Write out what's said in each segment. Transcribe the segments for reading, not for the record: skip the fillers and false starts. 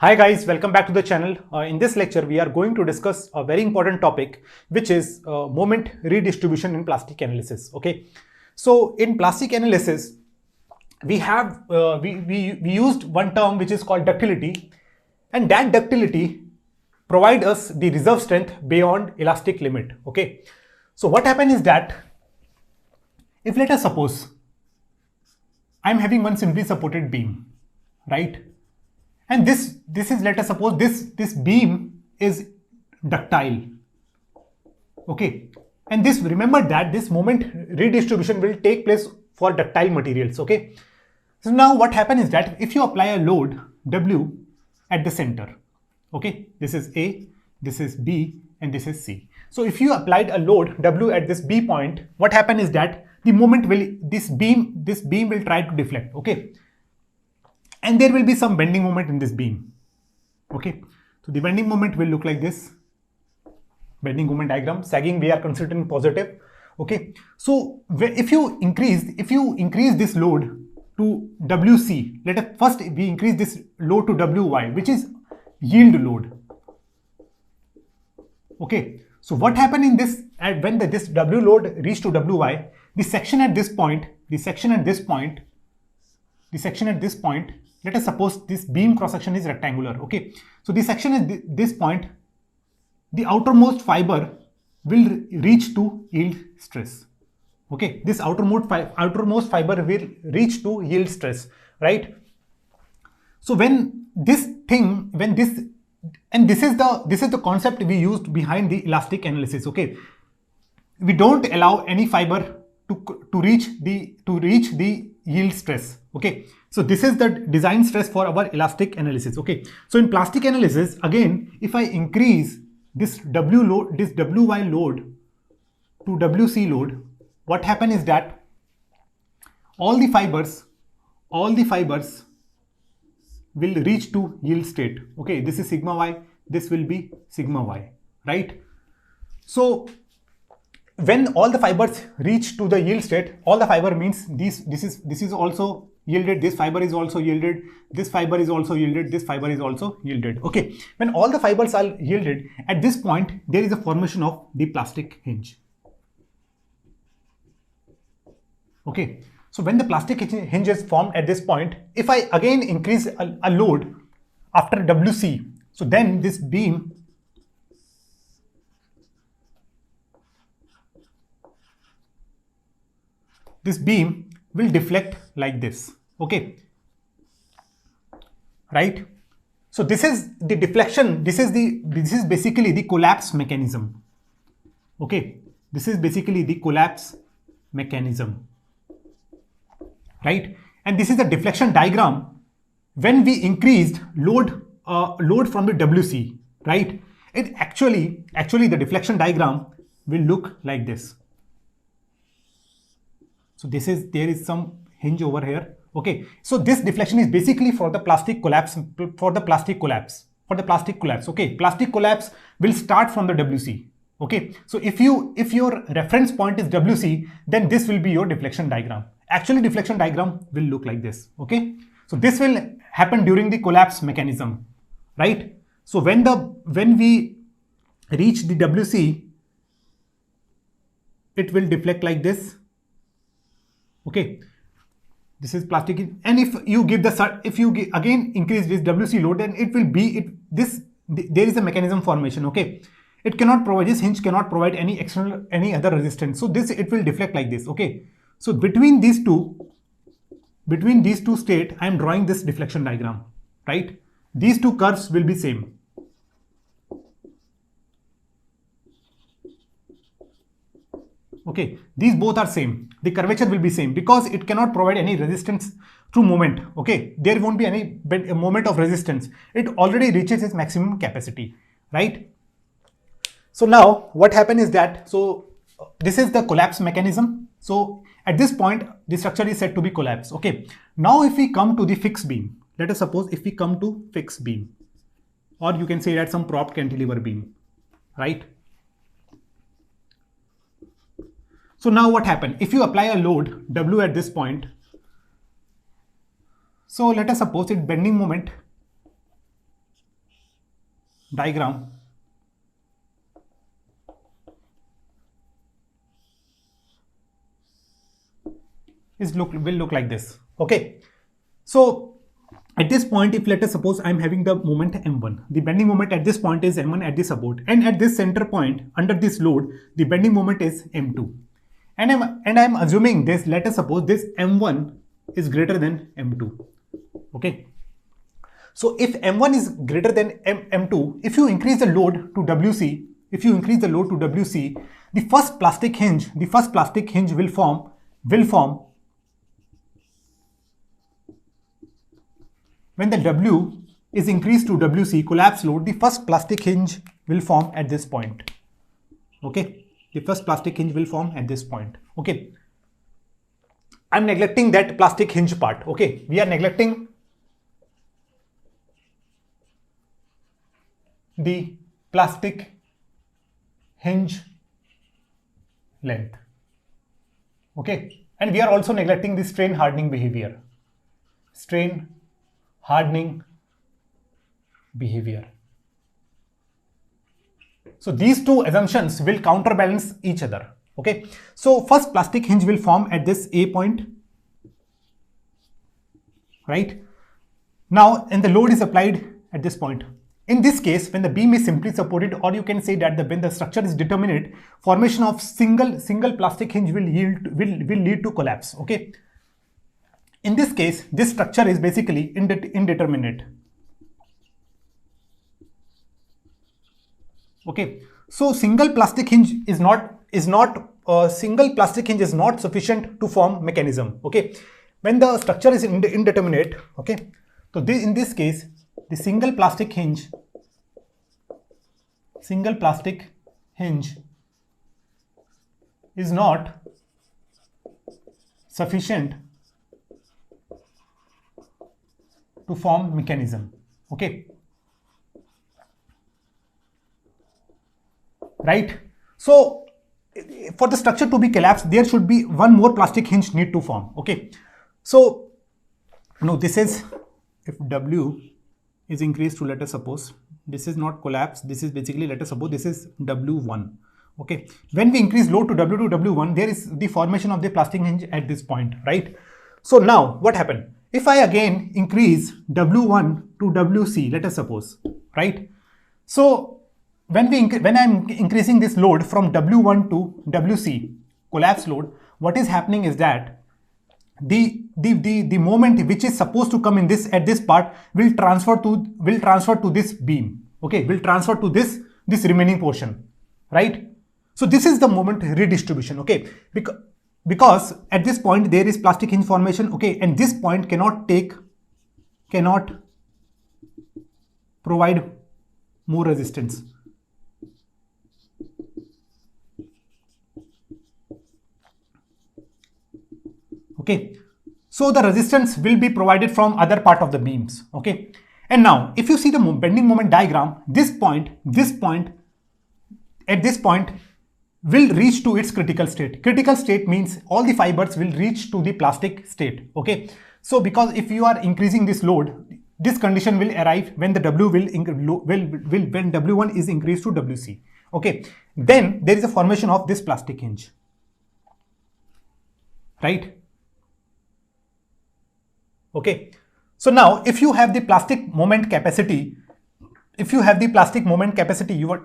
Hi guys, welcome back to the channel. In this lecture, we are going to discuss a very important topic, which is moment redistribution in plastic analysis. Okay, so in plastic analysis, we have we used one term which is called ductility, and that ductility provide us the reserve strength beyond elastic limit. Okay, so what happened is that if let us suppose I am having one simply supported beam, right? And this is, let us suppose this beam is ductile. Okay, and this, remember that this moment redistribution will take place for ductile materials. Okay, so now what happens is that if you apply a load W at the center, okay, this is A, this is B, and this is C. So if you applied a load W at this B point, what happens is that the moment will, this beam will try to deflect. Okay, and there will be some bending moment in this beam. Okay, so the bending moment will look like this. Bending moment diagram. Sagging we are considering positive. Okay, so if you increase this load to WC, let us first we increase this load to WY, which is yield load. Okay, so what happened in this, when this W load reach to WY, the section at this point, let us suppose this beam cross section is rectangular. Okay, so the section at this point, the outermost fiber will reach to yield stress. Okay, this outermost fiber will reach to yield stress, right? So when this is the concept we used behind the elastic analysis. Okay, we don't allow any fiber to reach the yield stress. Okay, so this is the design stress for our elastic analysis. Okay, so in plastic analysis, again, if I increase this W load, this WY load to WC load, what happens is that all the fibers will reach to yield state. Okay, this is sigma Y, this will be sigma Y, right? So when all the fibers reach to the yield state, all the fiber means this is also yielded, this fiber is also yielded, this fiber is also yielded, this fiber is also yielded. Okay, when all the fibers are yielded, at this point there is a formation of the plastic hinge. Okay, so when the plastic hinge is formed at this point, if I again increase a load after WC, so then this beam will deflect like this. Okay, right? So this is the deflection, this is basically the collapse mechanism. Okay, this is basically the collapse mechanism, right? And this is the deflection diagram when we increased load from the WC, right? It actually the deflection diagram will look like this. So there is some hinge over here. Okay, so this deflection is basically for the plastic collapse. Okay, plastic collapse will start from the WC. Okay, so if your reference point is WC, then this will be your deflection diagram. Actually, deflection diagram will look like this. Okay, so this will happen during the collapse mechanism, right? So when we reach the WC, it will deflect like this. Okay, this is plastic, and if you again increase this WC load, then it will be there is a mechanism formation. Okay, it cannot provide, this hinge cannot provide any other resistance, so it will deflect like this. Okay, so between these two state, I am drawing this deflection diagram, right? These two curves will be same. Okay, these both are same. The curvature will be same because it cannot provide any resistance through moment. Okay, there won't be any moment of resistance. It already reaches its maximum capacity, right? So now what happened is that, so this is the collapse mechanism. So at this point, the structure is said to be collapsed. Okay, now if we come to the fixed beam, let us suppose if we come to fixed beam, or you can say that some propped cantilever beam, right? So now what happened? If you apply a load W at this point, so let us suppose its bending moment diagram will look like this. Okay, so at this point, if let us suppose I'm having the moment m1, the bending moment at this point is m1 at the support, and at this center point under this load, the bending moment is m2, and I'm assuming this, let us suppose this m1 is greater than m2. Okay, so if m1 is greater than m2, if you increase the load to wc, the first plastic hinge will form when the W is increased to WC, collapse load, the first plastic hinge will form at this point. Okay, the first plastic hinge will form at this point. Okay, I'm neglecting that plastic hinge part. Okay, we are neglecting the plastic hinge length. Okay, and we are also neglecting the strain hardening behavior. So these two assumptions will counterbalance each other. Okay, so first plastic hinge will form at this A point, right? Now, and the load is applied at this point. In this case, when the beam is simply supported, or you can say that when the structure is determinate, formation of single plastic hinge will lead to collapse. Okay. In this case, this structure is basically indeterminate. Okay, so single plastic hinge is not sufficient to form mechanism. Okay, when the structure is indeterminate. Okay, so in this case, the single plastic hinge is not sufficient to form mechanism. Okay, right? So for the structure to be collapsed, there should be one more plastic hinge need to form. Okay, so no, this is, if W is increased to, let us suppose, this is not collapse, this is basically, let us suppose this is W1. Okay, when we increase load to W to W1, there is the formation of the plastic hinge at this point, right? So now what happened? If I again increase W1 to WC, let us suppose, right? So when I'm increasing this load from W1 to WC, collapse load, what is happening is that the moment which is supposed to come in this at this part will transfer to this beam. Okay, will transfer to this remaining portion, right? So this is the moment redistribution. Okay, because at this point there is plastic hinge formation. Okay, and this point cannot provide more resistance. Okay, so the resistance will be provided from other part of the beams. Okay, and now if you see the bending moment diagram, this point at this point will reach to its critical state. Critical state means all the fibers will reach to the plastic state. Okay, so because if you are increasing this load, this condition will arrive when the when W1 is increased to WC. Okay, then there is a formation of this plastic hinge, right? Okay, so now if you have the plastic moment capacity, you would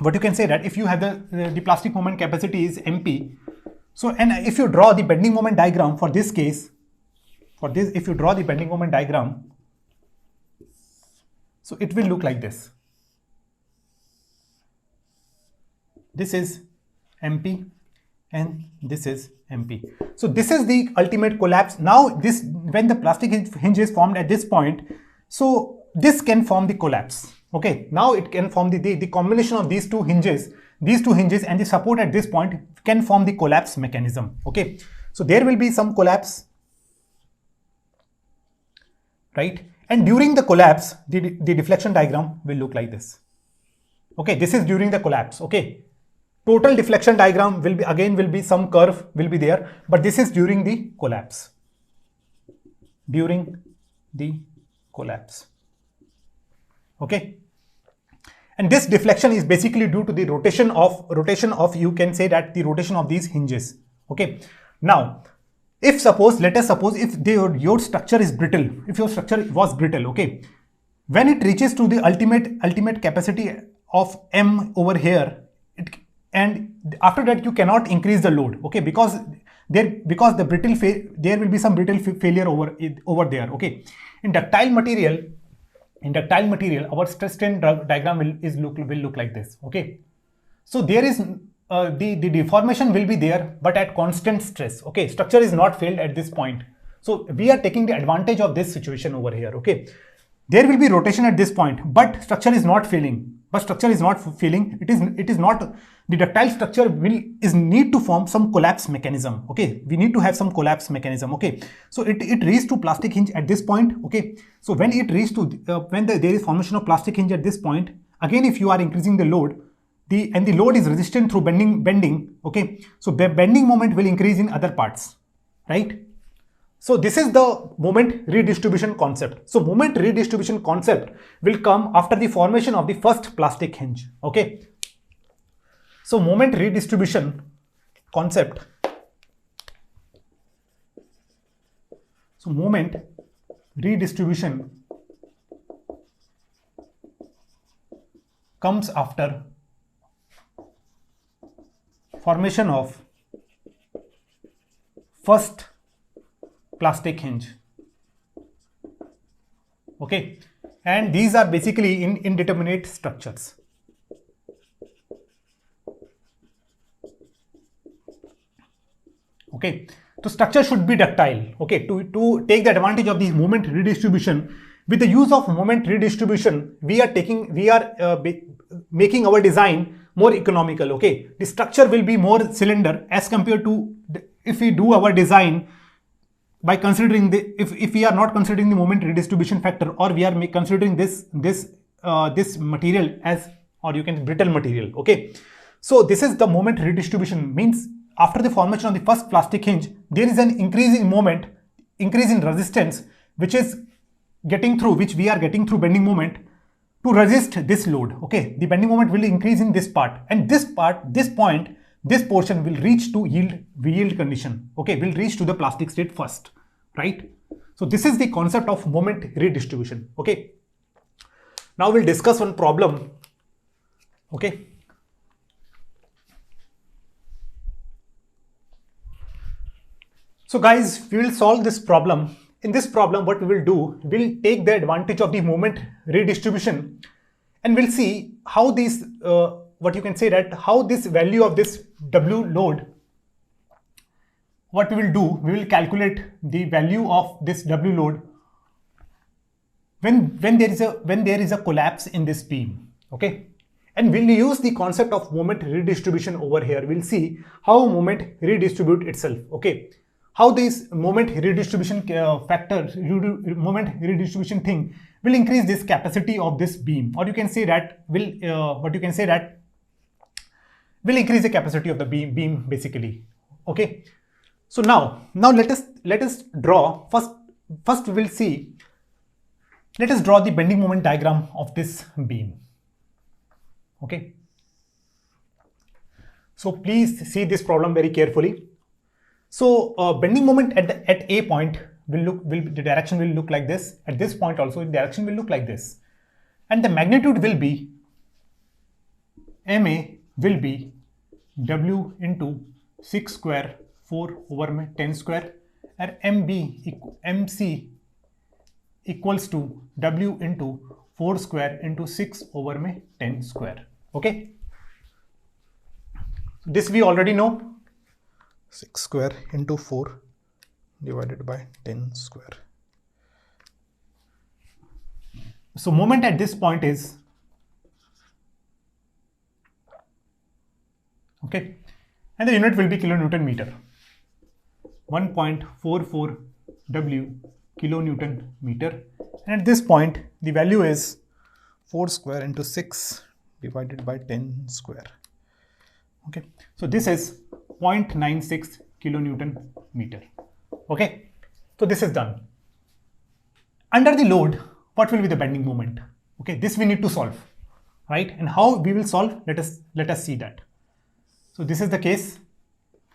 what you can say that if you have the plastic moment capacity is MP. So, and if you draw the bending moment diagram for this case, if you draw the bending moment diagram, so it will look like this. This is MP and this is MP. So this is the ultimate collapse. Now this, when the plastic hinge is formed at this point, so this can form the collapse. Okay, now it can form the combination of these two hinges and the support at this point can form the collapse mechanism. Okay, so there will be some collapse, right? And during the collapse, the deflection diagram will look like this. Okay, this is during the collapse. Okay, total deflection diagram will be some curve will be there, but this is during the collapse. Okay, And this deflection is basically due to the rotation of you can say that the rotation of these hinges. Okay. Now, let us suppose if your structure is brittle, if your structure was brittle, okay, when it reaches to the ultimate capacity of M over here, and after that you cannot increase the load, okay, because there will be some brittle failure over there. Okay. In ductile material, our stress strain diagram will look like this. Okay. So there is the deformation will be there, but at constant stress. Okay. Structure is not failed at this point. So we are taking the advantage of this situation over here. Okay. There will be rotation at this point, but structure is not failing. It is not. The ductile structure is need to form some collapse mechanism. Okay. We need to have some collapse mechanism. Okay. So it reaches to plastic hinge at this point. Okay. So when it reaches to there is formation of plastic hinge at this point, again if you are increasing the load, the load is resistant through bending. Okay. So the bending moment will increase in other parts, right? So this is the moment redistribution concept. So moment redistribution concept will come after the formation of the first plastic hinge. Okay. So moment redistribution concept. So moment redistribution comes after formation of first plastic hinge. Okay, and these are basically in indeterminate structures. Okay, so structure should be ductile. Okay, to take the advantage of the moment redistribution, with the use of moment redistribution, we are making our design more economical. Okay, the structure will be more cylinder as compared to if we do our design by considering if we are not considering the moment redistribution factor, or we are considering this material as, or you can brittle material. Okay, so this is the moment redistribution, means after the formation of the first plastic hinge, there is an increase in moment, increase in resistance, which we are getting through bending moment to resist this load. Okay, the bending moment will increase in this part, and this portion will reach to yield condition. Okay, will reach to the plastic state first, right? So this is the concept of moment redistribution. Okay, now we'll discuss one problem. Okay, so guys, we will solve this problem. In this problem, what we will do, we'll take the advantage of the moment redistribution, and we'll see how these how this value of this W load, what we will do, we will calculate the value of this W load when there is a collapse in this beam. Okay, and we'll use the concept of moment redistribution over here. We'll see how moment redistribute itself. Okay, how this moment redistribution moment redistribution thing will increase this capacity of this beam, or you can say that will increase the capacity of the beam basically. Okay, so now let us draw first we will see, let us draw the bending moment diagram of this beam. Okay, so please see this problem very carefully. So bending moment at A point the direction will look like this. At this point also the direction will look like this, and the magnitude will be MA will be W into 6 square 4 over 10 square, and MC equals to W into 4 square into 6 over 10 square. Okay, this we already know, 6 square into 4 divided by 10 square. So moment at this point is, okay, and the unit will be kilonewton meter. 1.44 W kilonewton meter, and at this point the value is 4 square into 6 divided by 10 square. Okay, so this is 0.96 kilonewton meter. Okay, so this is done. Under the load, what will be the bending moment? Okay, this we need to solve. right? And how we will solve, let us see that. So this is the case.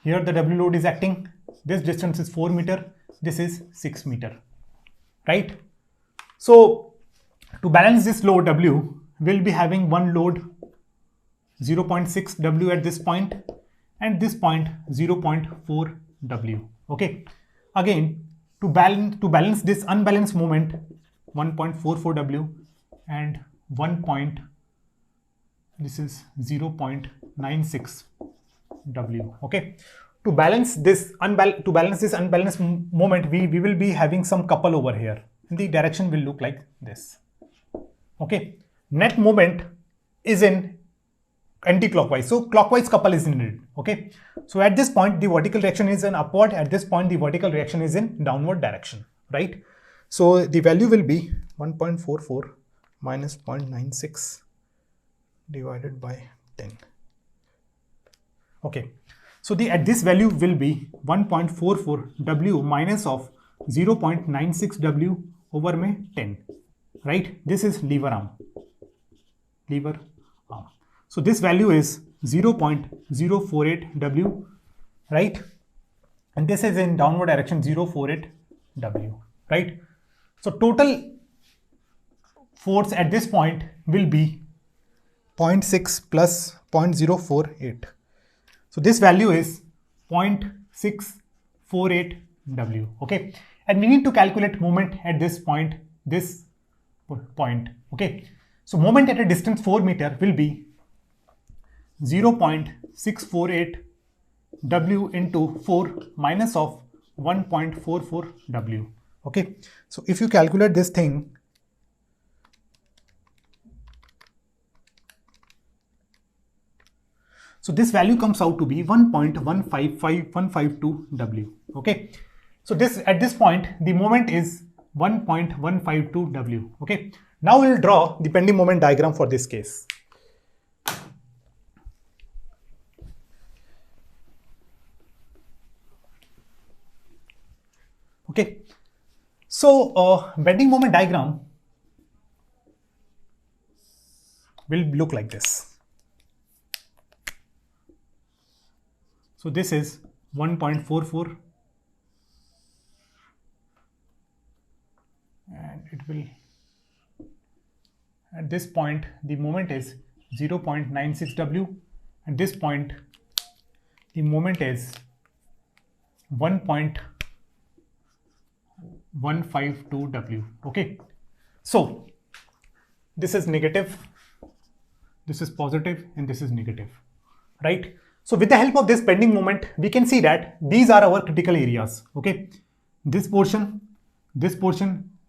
Here the W load is acting. This distance is 4 meter. This is 6 meter, right? So to balance this load W, we'll be having one load 0.6 W at this point, and this point 0.4 W. Okay. Again, to balance this unbalanced moment, 1.44 W and this is 0.96 W. Okay. To balance this unbalanced moment, we will be having some couple over here, and the direction will look like this. Okay. Net moment is in anti-clockwise, so clockwise couple is needed. Okay. So at this point the vertical reaction is in upward, at this point the vertical reaction is in downward direction, right? So the value will be 1.44 minus 0.96 divided by 10. Okay. So at this value will be 1.44 W minus of 0.96 W over 10, right? This is lever arm. So this value is 0.048 W, right? And this is in downward direction 0.48 W, right? So total force at this point will be 0.6 plus 0.048. So this value is 0.648 W, okay? And we need to calculate moment at this point, okay? So moment at a distance 4 meter will be 0.648 W into 4 minus of 1.44 W, okay? So if you calculate this thing, so this value comes out to be 1.155152 W, okay? So at this point, the moment is 1.152 W, okay? Now we'll draw the bending moment diagram for this case. Okay, so bending moment diagram will look like this. So this is 1.44 and it will, at this point the moment is 0.96 W, at this point the moment is 1.152 W, okay? So this is negative, this is positive, and this is negative, right? So with the help of this bending moment, we can see that these are our critical areas, okay? This portion,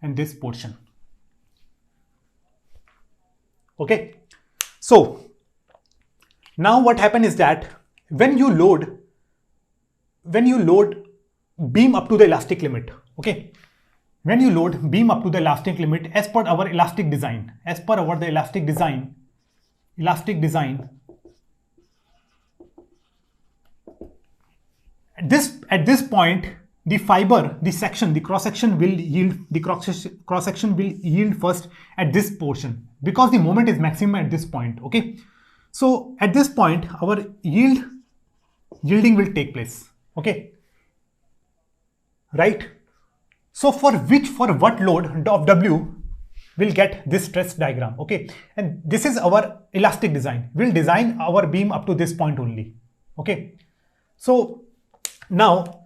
and this portion, okay? So now what happened is that when you load beam up to the elastic limit, okay? When you load beam up to the elastic limit as per our elastic design, at this point, the fiber, the cross section will yield first at this portion because the moment is maximum at this point, okay? So at this point, our yielding will take place, okay? Right? So for what load of W will get this stress diagram, okay? And this is our elastic design. We'll design our beam up to this point only, okay? So now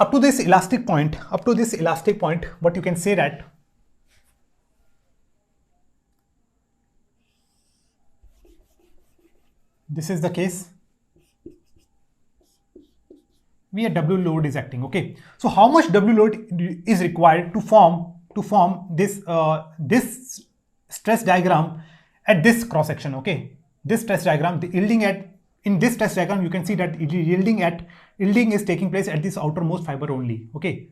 up to this elastic point, what you can say that this is the case where W load is acting, okay? So how much W load is required to form this this stress diagram at this cross section, okay? This stress diagram, the yielding in this stress diagram, you can see that yielding is taking place at this outermost fiber only, okay?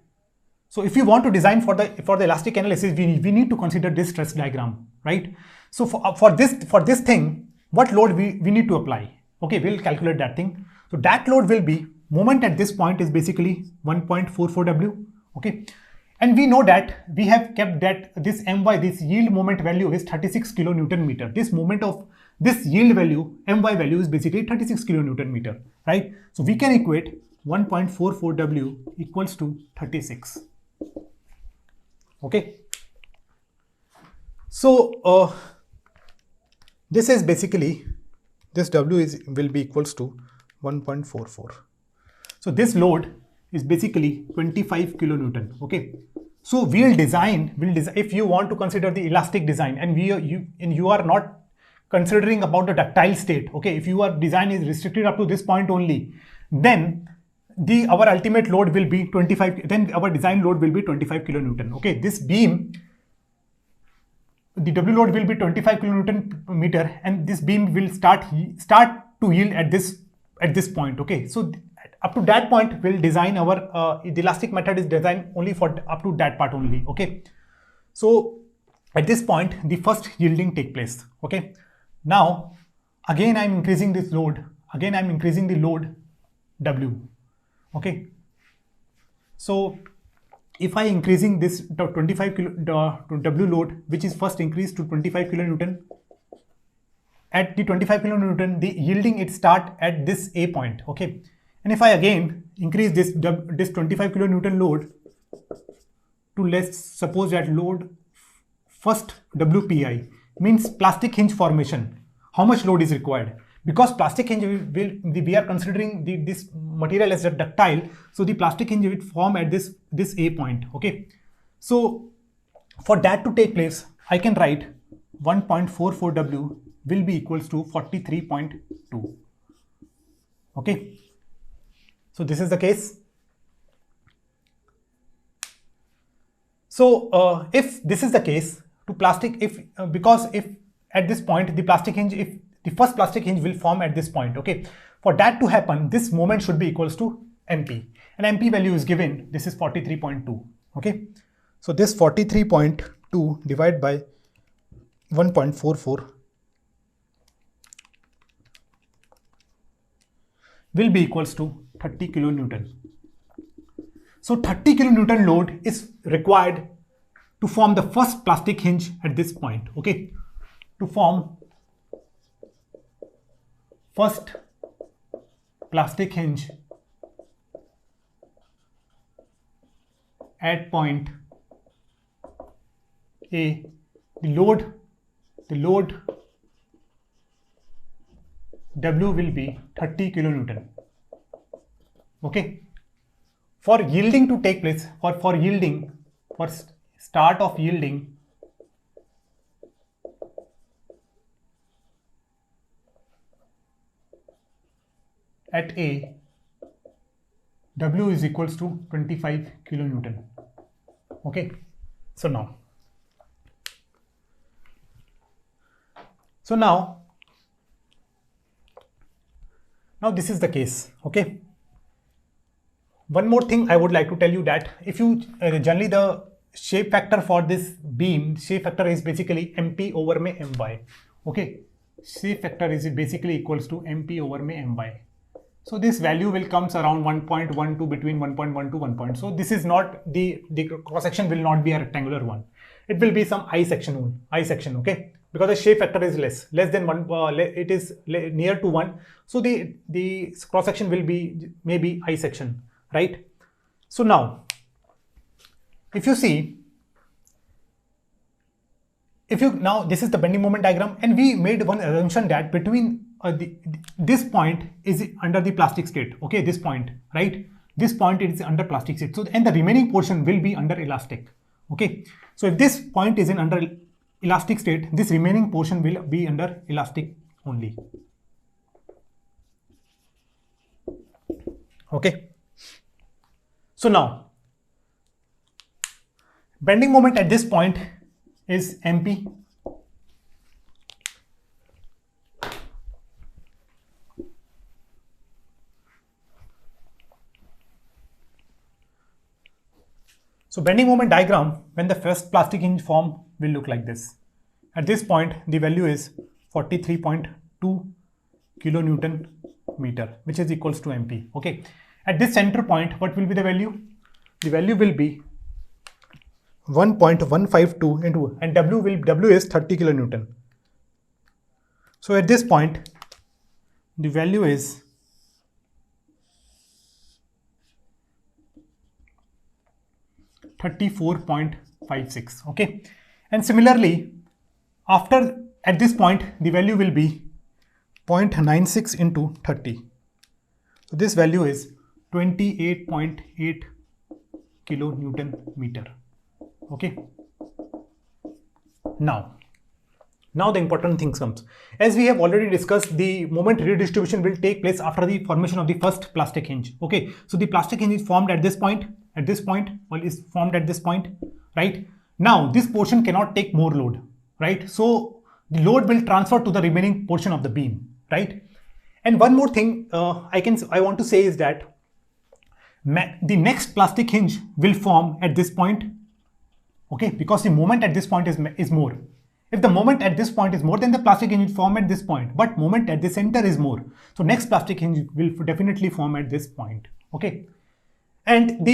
So if you want to design for the elastic analysis, we need to consider this stress diagram, right? So for this thing, what load we need to apply, okay? We'll calculate that thing. So that load will be, moment at this point is basically 1.44 W, okay? And we know that we have kept that this my, this yield moment value is 36 kilonewton meter. This moment of this yield value, my value, is basically 36 kilonewton meter, right? So we can equate 1.44 W equals to 36. Okay. So this is basically, this W will be equals to 1.44. So this load is basically 25 kilonewton. Okay. So we'll design, if you want to consider the elastic design, and you are not considering about the ductile state. Okay. If your design is restricted up to this point only, then our ultimate load will be 25, then our design load will be 25 kilonewton. Okay. This beam, the W load will be 25 kilonewton meter, and this beam will start to yield at this point. Okay. So up to that point, we'll design our the elastic method is designed only for up to that part only. Okay. So at this point, the first yielding take place. Okay. Now again I'm increasing this load. Again I'm increasing the load W. Okay. So if I increasing this 25 W load, which is first increased to 25 kilonewton, at the 25 kilonewton, the yielding it start at this A point. Okay. And if I again increase this 25 kilonewton load to, let's suppose that load first WPI, means plastic hinge formation, how much load is required? Because plastic hinge we are considering this material as a ductile, so the plastic hinge will form at this A point. Okay. So for that to take place, I can write 1.44 W will be equals to 43.2. Okay. So this is the case. So if this is the case to plastic, because if at this point the plastic hinge, if the first plastic hinge will form at this point. Okay. For that to happen, this moment should be equals to MP, and MP value is given. This is 43.2. Okay. So this 43.2 divided by 1.44 will be equals to 30 kilonewton. So 30 kilonewton load is required to form the first plastic hinge at this point. Okay. To form first plastic hinge at point A, the load W will be 30 kilonewton. Okay. For yielding to take place, for yielding, for start of yielding, at A, W is equals to 25 kilonewton. Okay. So now this is the case. Okay. One more thing I would like to tell you, that if you generally the shape factor for this beam, shape factor is basically MP over my. Okay. Shape factor is basically equals to MP over my. So this value will comes around 1.12, between 1.1 to 1. So this is not the cross section will not be a rectangular one. It will be some I section. Okay. Because the shape factor is less than 1, it is near to 1. So the cross section will be maybe I section, right? So now, if you see, now this is the bending moment diagram, and we made one assumption that between this point is under the plastic state. Okay, this point, right? This point is under plastic state. So and the remaining portion will be under elastic. Okay, so if this point is in under elastic state, this remaining portion will be under elastic only. Okay. So now, bending moment at this point is MP. So bending moment diagram, when the first plastic hinge form, will look like this. At this point, the value is 43.2 kilonewton meter, which is equals to MP. Okay. At this center point, what will be the value? The value will be 1.152 into, and W is 30 kilonewton. So at this point, the value is 34.56. Okay, and similarly, at this point, the value will be 0.96 into 30. So this value is 28.8 kilonewton meter. Okay. Now the important thing comes. As we have already discussed, the moment redistribution will take place after the formation of the first plastic hinge. Okay. So the plastic hinge is formed at this point, well, is formed at this point, right? Now this portion cannot take more load, right? So the load will transfer to the remaining portion of the beam, right? And one more thing I want to say is that the next plastic hinge will form at this point, okay, because the moment at this point is more. If the moment at this point is more, then the plastic hinge will form at this point, but moment at the center is more. So next plastic hinge will definitely form at this point, okay. And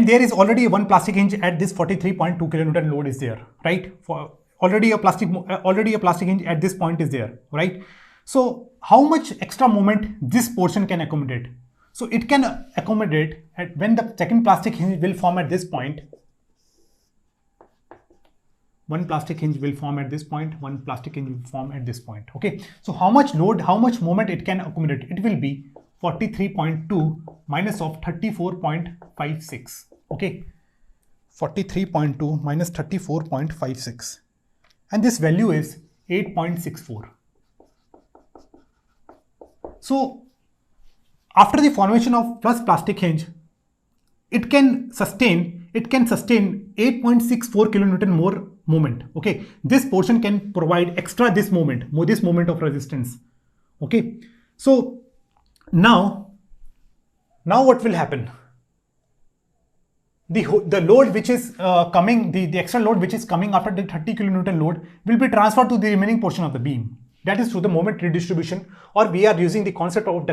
there is already one plastic hinge at this 43.2 kilonewton load is there, right? For already a plastic hinge at this point is there, right? So how much extra moment this portion can accommodate? So it can accommodate when the second plastic hinge will form at this point. One plastic hinge will form at this point, one plastic hinge will form at this point. Okay. So how much load, how much moment it can accommodate? It will be 43.2 minus of 34.56. Okay. 43.2 minus 34.56. And this value is 8.64. So after the formation of first plastic hinge, it can sustain 8.64 kilonewton more moment. Okay, this portion can provide extra this moment of resistance. Okay, so now what will happen? The load which is coming, the extra load which is coming after the 30 kilonewton load will be transferred to the remaining portion of the beam. That is through the moment redistribution, or we are using the concept of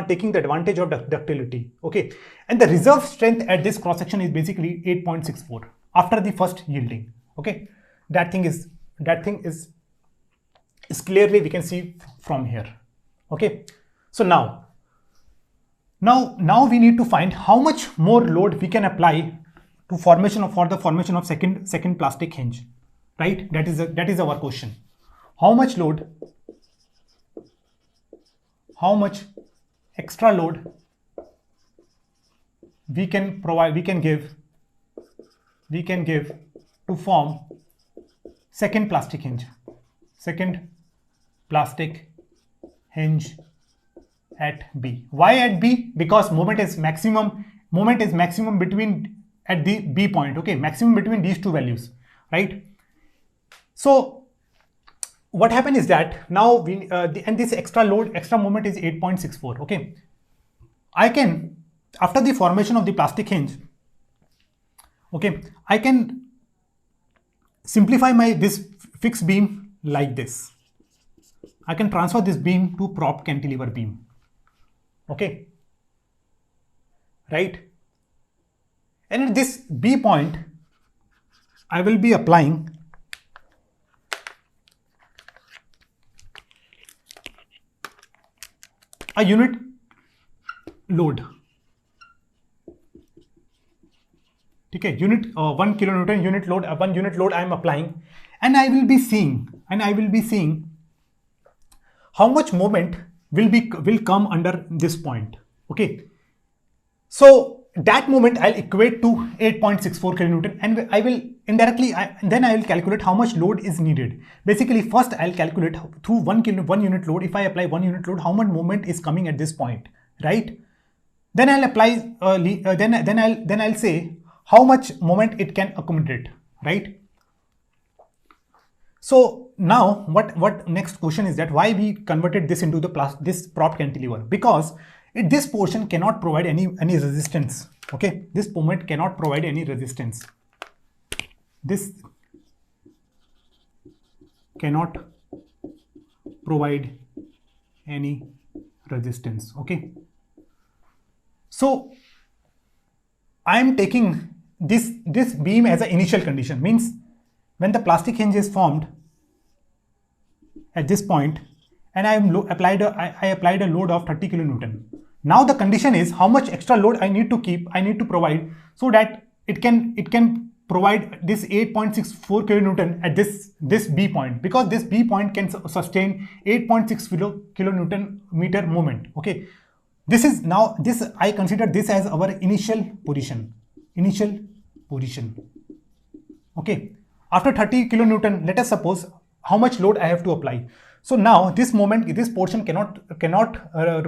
taking the advantage of ductility. Okay, and the reserve strength at this cross section is basically 8.64 after the first yielding. Okay, that thing is clearly we can see from here. Okay, so now we need to find how much more load we can apply to for the formation of second plastic hinge, right? That is our question. How much load, how much extra load we can give to form second plastic hinge at B. Why at B? Because moment is maximum between at the B point. Okay, maximum between these two values, right? So what happened is that now we and this extra moment is 8.64. Okay, I can, after the formation of the plastic hinge, okay, I can simplify this fixed beam like this. I can transfer this beam to propped cantilever beam. Okay, right? And at this B point, I will be applying a unit load. Okay, 1 kilonewton unit load, one unit load I am applying, and I will be seeing how much moment will come under this point. Okay, so that moment I'll equate to 8.64 kilonewton, and I will indirectly then I will calculate how much load is needed. Basically, first I'll calculate through one unit load. If I apply 1 unit load, how much moment is coming at this point, right? Then I'll apply then I'll say how much moment it can accommodate, right? So now what next question is that why we converted this into this propped cantilever? Because this portion cannot provide any resistance. Okay, this moment cannot provide any resistance. This cannot provide any resistance. Okay, so I am taking this beam as an initial condition, means when the plastic hinge is formed at this point and I applied a load of 30 kilonewton. Now the condition is how much extra load I need to provide so that it can provide this 8.64 kilonewton at this B point, because this B point can sustain 8.6 kilonewton meter moment. Okay, this is now I consider this as our initial position. Okay, after 30 kilonewton, let us suppose how much load I have to apply. So now this portion cannot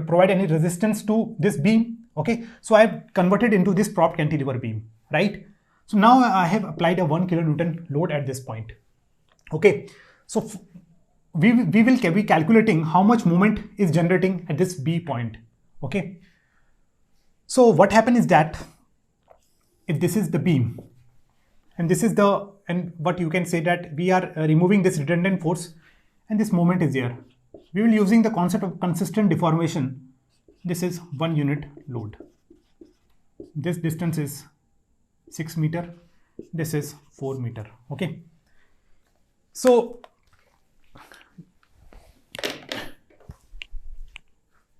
provide any resistance to this beam. Okay, so I have converted into this prop cantilever beam, right? So now I have applied a 1 kilonewton load at this point. Okay, so we will be calculating how much moment is generating at this B point. Okay, so what happens is that if this is the beam and this is what you can say that we are removing this redundant force and this moment is there. We will using the concept of consistent deformation. This is 1 unit load. This distance is 6 meter. This is 4 meter. Okay. So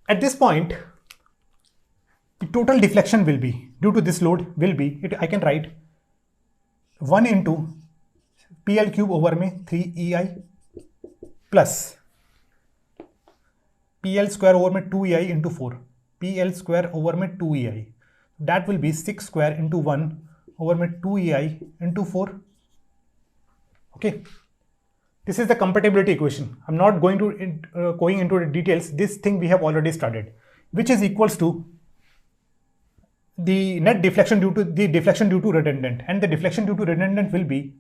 at this point, the total deflection will be due to this load will be, I can write 1 into PL cube over में 3EI plus PL square over में 2EI into 4. PL square over में 2EI. That will be 6 square into 1 over में 2EI into 4. Okay. This is the compatibility equation. I'm not going into the details. This thing we have already studied, which is equals to the net deflection due to redundant, and the deflection due to redundant will be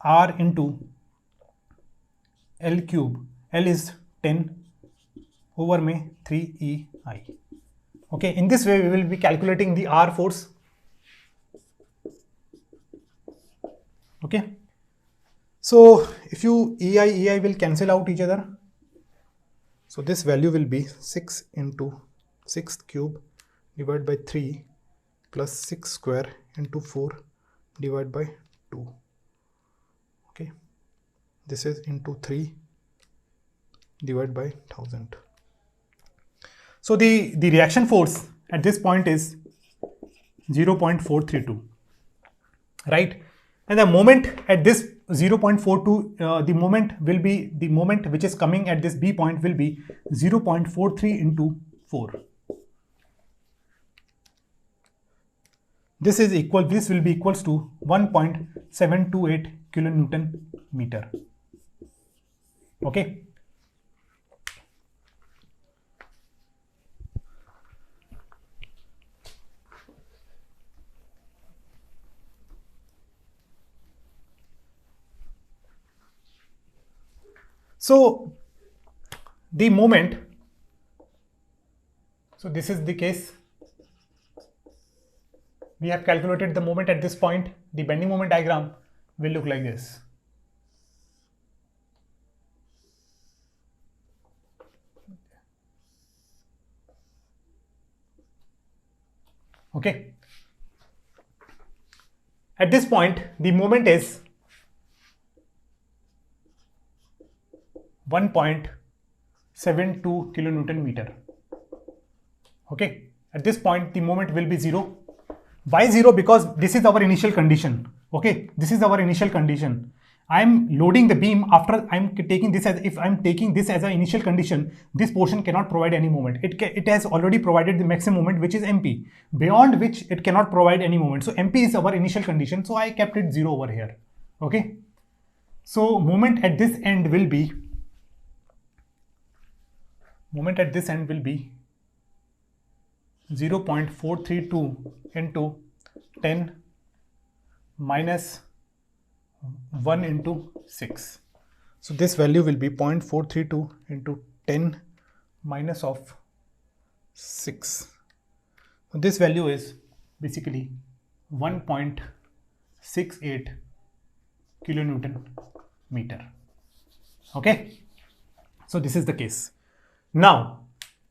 R into L cube. L is 10 over में 3EI. Okay, in this way we will be calculating the R force. Okay, so if you EI will cancel out each other. So this value will be 6 into 6 cube divided by 3 plus 6 square into 4 divided by 2. Okay, this is into 3 divided by 1000. So the reaction force at this point is 0.432, right? And the moment at this 0.42, the moment which is coming at this B point will be 0.43 into 4. This will be equals to 1.728 kilonewton meter. Okay. So the moment, so this is the case. We have calculated the moment at this point. The bending moment diagram will look like this. Okay. At this point, the moment is 1.72 kilonewton meter. Okay. At this point, the moment will be 0. Why 0? Because this is our initial condition. Okay. This is our initial condition. I'm loading the beam after I'm taking this as, if I'm taking this as an initial condition, this portion cannot provide any moment. It has already provided the maximum moment, which is MP, beyond which it cannot provide any moment. So MP is our initial condition. So I kept it 0 over here. Okay. So moment at this end will be 0.432 into 10 minus 1 into 6. So this value will be 0.432 into 10 minus of 6. So this value is basically 1.68 kilonewton meter. Okay. So this is the case. Now,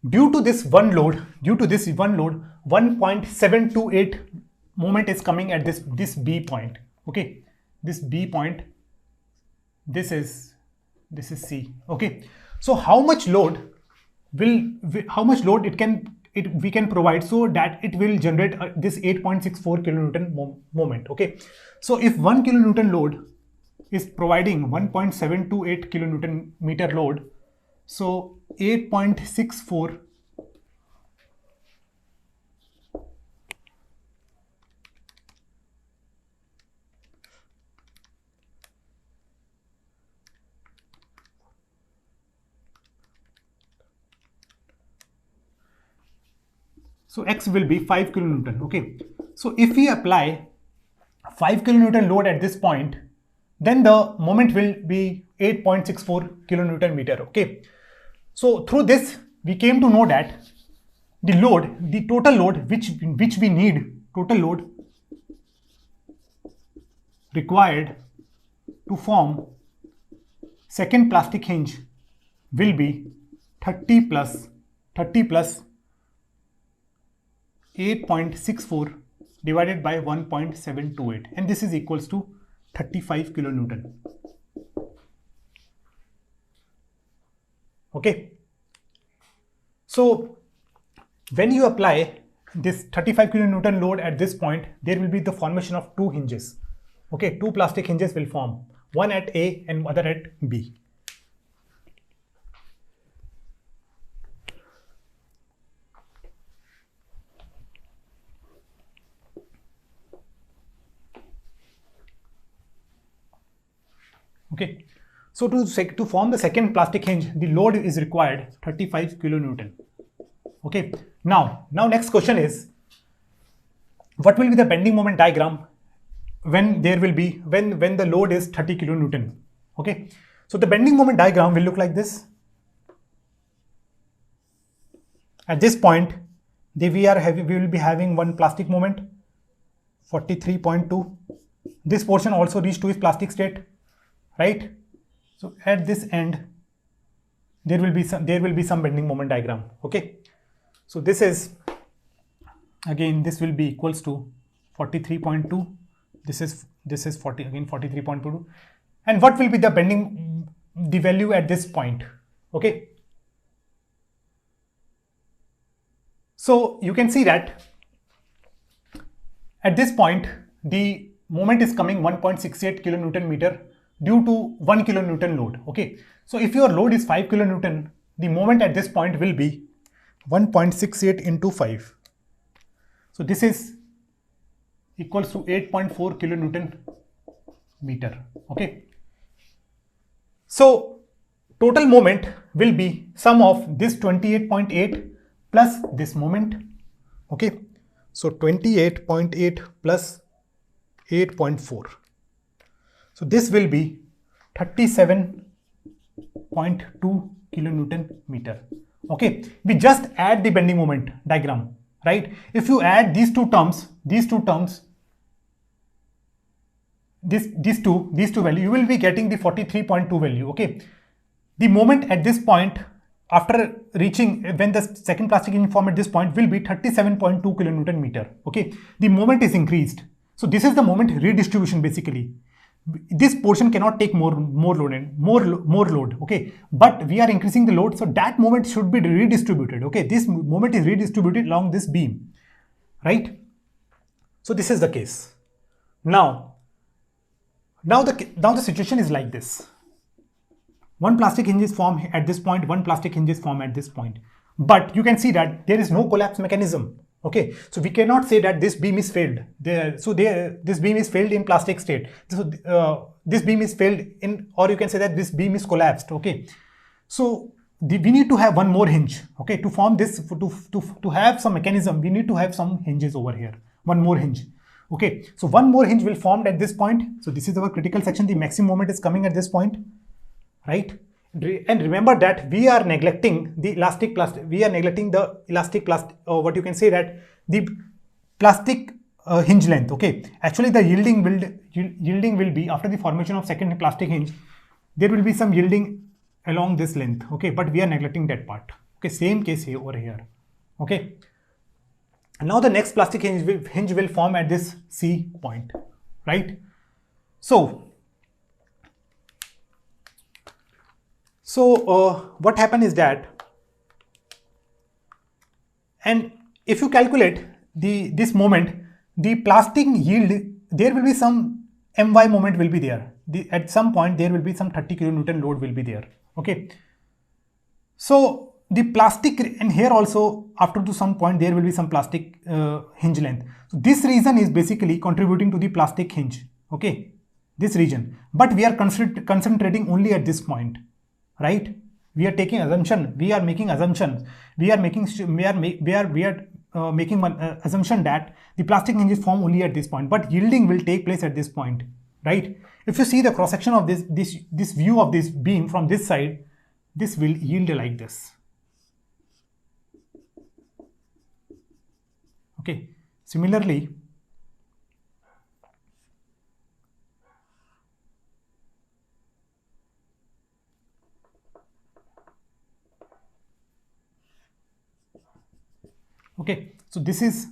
due to this one load, 1.728 moment is coming at this B point. Okay, this B point, this is C. Okay, so how much load we can provide so that it will generate this 8.64 kilonewton moment. Okay, so if 1 kilonewton load is providing 1.728 kilonewton meter load, so 8.64 so X will be 5 kilonewton. Okay, so if we apply 5 kilonewton load at this point, then the moment will be 8.64 kilonewton meter. Okay, so through this we came to know that the total load which we need, total load required to form second plastic hinge will be 30 plus 8.64 divided by 1.728, and this is equals to 35 kilonewton. Okay, so when you apply this 35 kilonewton load at this point, there will be the formation of two hinges. Okay, two plastic hinges will form, one at A and other at B. Okay, so to form the second plastic hinge, the load is required 35 kilonewton. Okay, now next question is, what will be the bending moment diagram when the load is 30 kilonewton? Okay, so the bending moment diagram will look like this. At this point, we will be having one plastic moment, 43.2. This portion also reached to its plastic state, right? So at this end, there will be some bending moment diagram. Okay, so this is, again, this will be equals to 43.2. This is 43.22. And what will be the value at this point? Okay, so you can see that at this point the moment is coming 1.68 kilonewton meter due to 1 kilonewton load. Okay, so if your load is 5 kilonewton, the moment at this point will be 1.68 into 5. So this is equals to 8.4 kilonewton meter. Okay, so total moment will be sum of this 28.8 plus this moment. Okay, so 28.8 plus 8.4. So this will be 37.2 kilonewton meter. Okay, we just add the bending moment diagram, right? If you add these two terms, these two value, you will be getting the 43.2 value. Okay, the moment at this point after reaching, when the second plastic hinge form at this point, will be 37.2 kilonewton meter. Okay, the moment is increased. So this is the moment redistribution. Basically, this portion cannot take more load. Okay, but we are increasing the load, so that moment should be redistributed. Okay, this moment is redistributed along this beam, right? So this is the case. Now the situation is like this. One plastic hinge is formed at this point, one plastic hinge is formed at this point, but you can see that there is no collapse mechanism. Okay, so we cannot say that this beam is failed. This beam is failed in plastic state. This beam is failed in, or you can say that this beam is collapsed. Okay, so we need to have one more hinge. Okay, to form this, to have some mechanism, we need to have some hinges over here. One more hinge. Okay, so one more hinge will form at this point. So this is our critical section. The maximum moment is coming at this point, right? And remember that we are neglecting the elastic plastic. We are neglecting the elastic plastic, or what you can say that the plastic hinge length. Okay, actually the yielding will be after the formation of second plastic hinge. There will be some yielding along this length. Okay, but we are neglecting that part. Okay, same case here over here. Okay, Now the next plastic hinge will form at this C point, right? So what happened is that, and if you calculate this moment, the plastic yield, there will be some my moment will be there. At some point there will be some 30 kilonewton load will be there. Okay. So the plastic, and here also after to some point there will be some plastic hinge length. So this region is basically contributing to the plastic hinge. Okay, this region. But we are concentrating only at this point, right? We are taking assumption. We are making assumptions. We are making one assumption that the plastic hinge is formed only at this point, but yielding will take place at this point, right? If you see the cross section of this view of this beam from this side, this will yield like this. Okay. Similarly, okay, so this is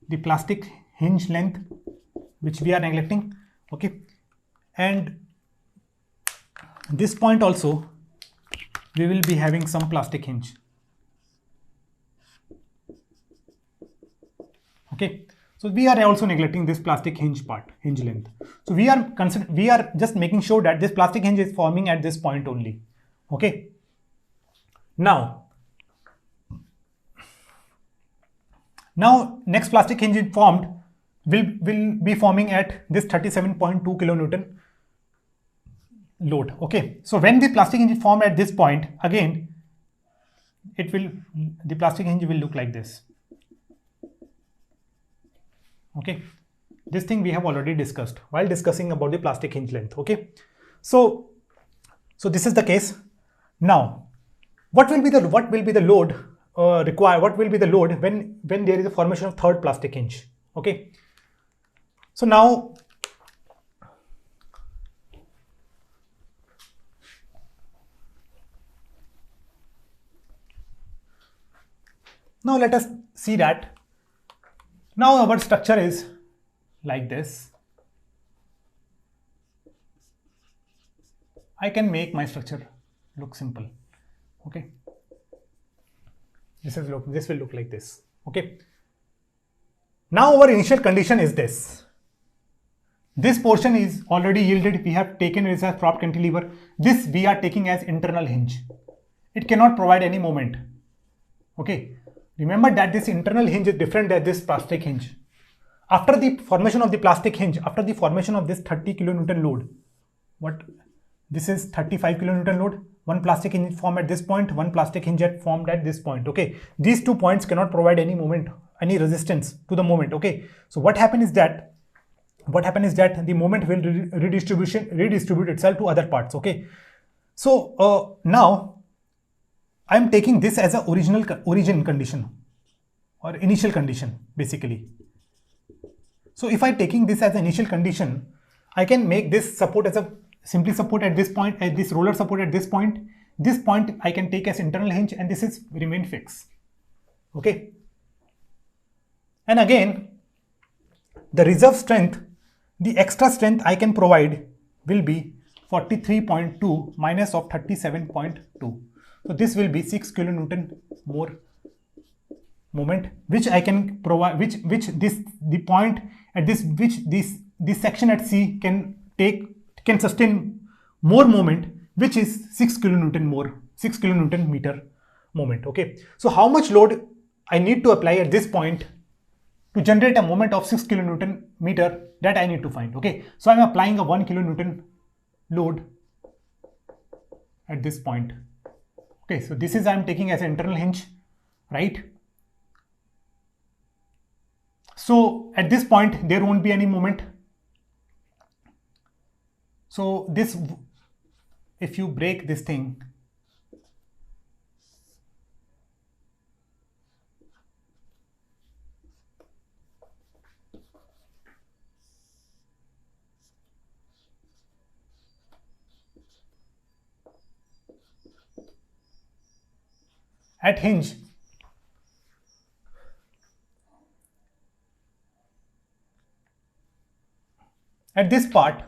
the plastic hinge length which we are neglecting. Okay, and this point also we will be having some plastic hinge. Okay, so we are also neglecting this plastic hinge length. So we are just making sure that this plastic hinge is forming at this point only. Okay, now next plastic hinge is formed will be forming at this 37.2 kilonewton load. Okay, so when the plastic hinge is formed at this point, again the plastic hinge will look like this. Okay, this thing we have already discussed while discussing about the plastic hinge length. Okay, so this is the case. Now what will be the load required? What will be the load when there is a formation of third plastic hinge? Okay, so now let us see that. Now our structure is like this. I can make my structure look simple. Okay, this will look like this. Okay, now our initial condition is this. This portion is already yielded. We have taken it as prop cantilever. This we are taking as internal hinge. It cannot provide any moment. Okay, remember that this internal hinge is different than this plastic hinge. After the formation of the plastic hinge, after the formation of this 30 kilonewton load, this is 35 kilonewton load. One plastic hinge formed at this point, one plastic hinge formed at this point. Okay, these 2 points cannot provide any moment, any resistance to the moment. Okay, so what happened is that the moment will redistribute itself to other parts. Okay, so now I am taking this as a origin condition or initial condition basically. So if I am taking this as an initial condition, I can make this support as a simply support at this point, at this roller support at this point. This point I can take as internal hinge, and this is remain fixed. Okay, and again the reserve strength, the extra strength I can provide will be 43.2 minus of 37.2. So this will be 6 kilonewton more moment, which I can provide, the point at this section at C can sustain more moment, which is 6 kilonewton meter moment. Okay, so how much load I need to apply at this point to generate a moment of 6 kilonewton meter, that I need to find. Okay, so I'm applying a 1 kilonewton load at this point. Okay, so this is I'm taking as an internal hinge, right? So at this point there won't be any moment. So this, if you break this thing, at hinge, at this point,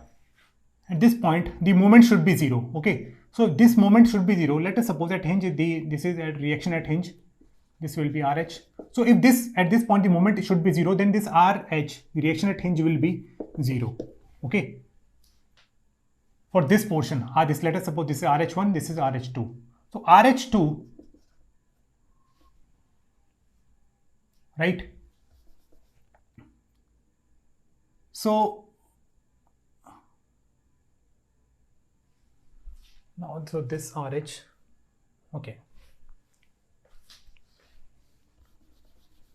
the moment should be 0. Okay, so this moment should be 0. Let us suppose at hinge, this is a reaction at hinge. This will be RH. So if this at this point the moment should be 0, then this RH, the reaction at hinge, will be 0. Okay. For this portion, this, let us suppose this is RH1, this is RH2. So RH2, right? So now, so this RH, okay.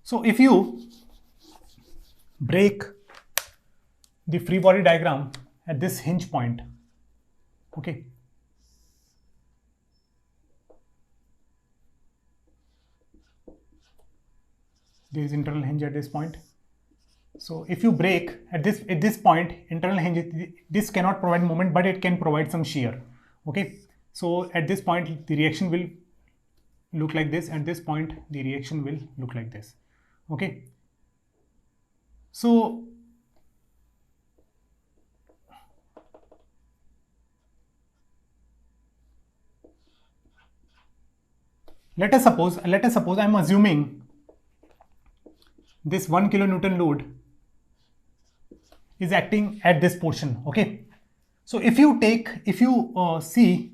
So if you break the free body diagram at this hinge point, okay, there is internal hinge at this point. So if you break at this point, internal hinge, this cannot provide moment, but it can provide some shear. Okay, so at this point the reaction will look like this. At this point the reaction will look like this. Okay, so let us suppose I am assuming this 1 kilonewton load is acting at this portion. Okay, so if you see,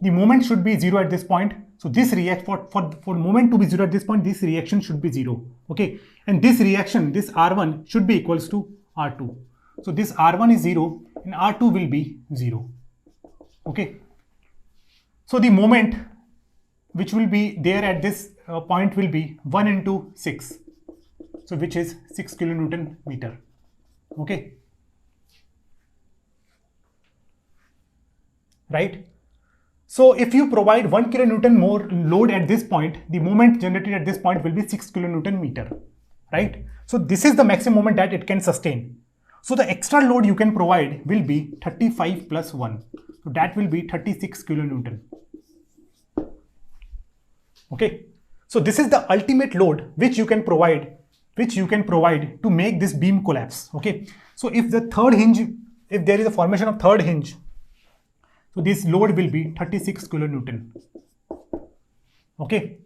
the moment should be 0 at this point. So this for moment to be 0 at this point, this reaction should be 0. Okay, and this reaction, this R1 should be equals to R2. So this R1 is 0 and R2 will be 0. Okay, so the moment which will be there at this point will be 1 into 6, so which is 6 kilonewton meter. Okay, right? So if you provide 1 kilonewton more load at this point, the moment generated at this point will be 6 kilonewton meter, right? So this is the maximum moment that it can sustain. So the extra load you can provide will be 35 plus 1. So that will be 36 kilonewton. Okay, so this is the ultimate load which you can provide to make this beam collapse. Okay, so if the third hinge, if there is a formation of third hinge, so this load will be 36 kilonewton. Okay,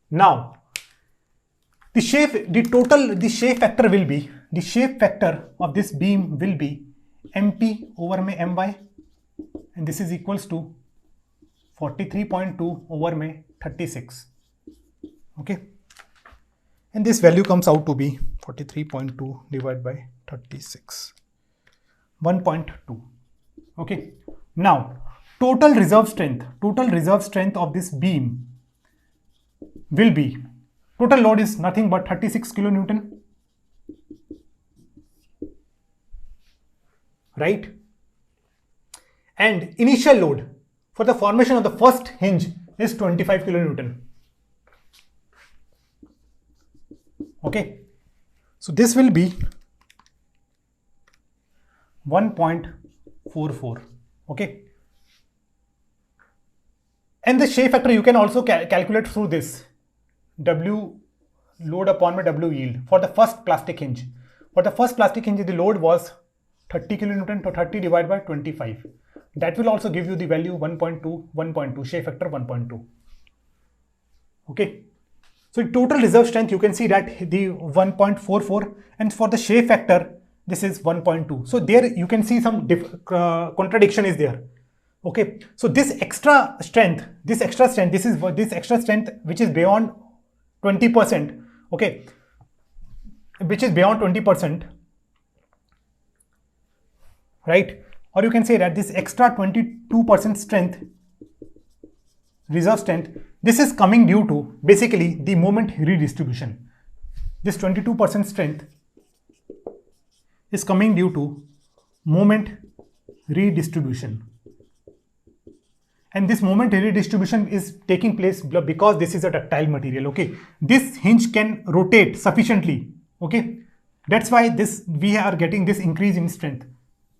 now the shape factor will be, the shape factor of this beam will be MP over my and this is equals to 43.2 over 36. Okay, and this value comes out to be 43.2 divided by 36, 1.2. Okay, now total reserve strength of this beam will be, total load is nothing but 36 kilonewton, right? And initial load for the formation of the first hinge is 25 kilonewton. Okay, so this will be 1.44. Okay, and the shape factor you can also calculate through this, W load upon my W yield for the first plastic hinge. For the first plastic hinge, the load was 30 kilonewton, to 30 divided by 25. That will also give you the value 1.2, shape factor 1.2. Okay, so total reserve strength, you can see that the 1.44, and for the shape factor this is 1.2. So there you can see some contradiction is there. Okay, so this extra strength which is beyond 20%. Okay, which is beyond 20%, right? Or you can say that this extra 22% strength, reserve strength, this is coming due to basically the moment redistribution. This 22% strength is coming due to moment redistribution. And this moment redistribution is taking place because this is a ductile material. Okay, this hinge can rotate sufficiently. Okay, that's why we are getting this increase in strength,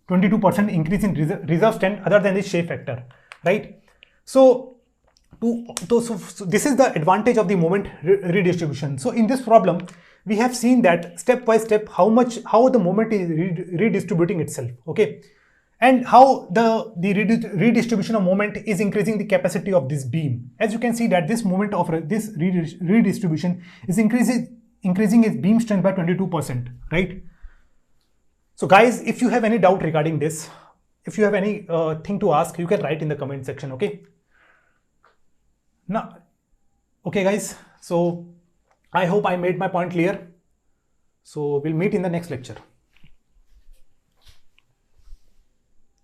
22% increase in reserve strength other than the shape factor, right? So this is the advantage of the moment redistribution. So in this problem, we have seen that step by step how the moment is redistributing itself, okay, and how the redistribution of moment is increasing the capacity of this beam. As you can see that this moment of this redistribution is increasing its beam strength by 22%, right? So guys, if you have any doubt regarding this, if you have any thing to ask, you can write in the comment section, okay? Now, okay guys, so I hope I made my point clear. So we'll meet in the next lecture.